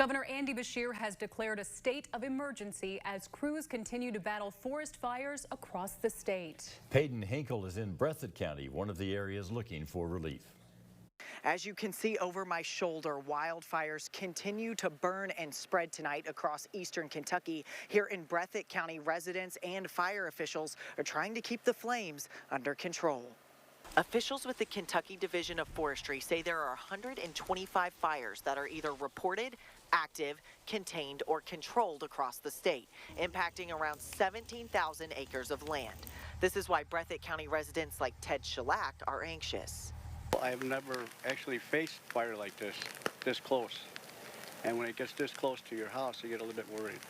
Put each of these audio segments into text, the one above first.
Governor Andy Beshear has declared a state of emergency as crews continue to battle forest fires across the state. Peyton Hinkle is in Breathitt County, one of the areas looking for relief. As you can see over my shoulder, wildfires continue to burn and spread tonight across eastern Kentucky. Here in Breathitt County, residents and fire officials are trying to keep the flames under control. Officials with the Kentucky Division of Forestry say there are 125 fires that are either reported, active, contained, or controlled across the state, impacting around 17,000 acres of land. This is why Breathitt County residents like Ted Shellac are anxious. I've never actually faced fire like this close. And when it gets this close to your house, you get a little bit worried.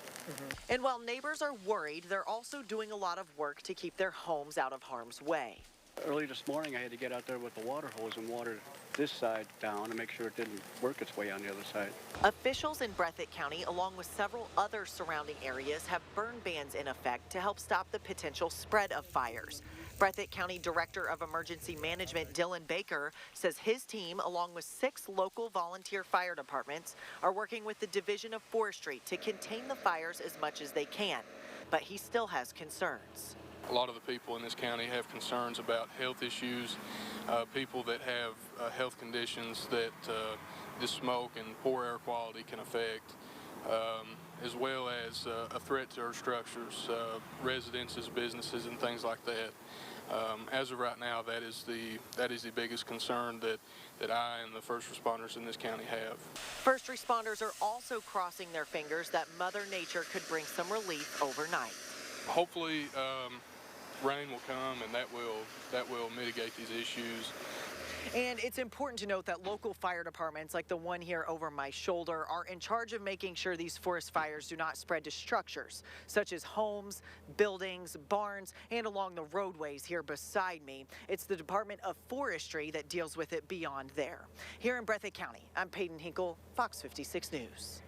And while neighbors are worried, they're also doing a lot of work to keep their homes out of harm's way. Early this morning, I had to get out there with the water hose and water this side down to make sure it didn't work its way on the other side. Officials in Breathitt County, along with several other surrounding areas, have burn bans in effect to help stop the potential spread of fires. Breathitt County Director of Emergency Management Dylan Baker says his team, along with 6 local volunteer fire departments, are working with the Division of Forestry to contain the fires as much as they can. But he still has concerns. A lot of the people in this county have concerns about health issues, people that have health conditions that the smoke and poor air quality can affect, as well as a threat to our structures, residences, businesses, and things like that. As of right now, that is the biggest concern that I and the first responders in this county have. First responders are also crossing their fingers that Mother Nature could bring some relief overnight. Hopefully, rain will come and that will mitigate these issues. And it's important to note that local fire departments, like the one here over my shoulder, are in charge of making sure these forest fires do not spread to structures, such as homes, buildings, barns, and along the roadways here beside me. It's the Department of Forestry that deals with it beyond there. Here in Breathitt County, I'm Peyton Hinkle, Fox 56 News.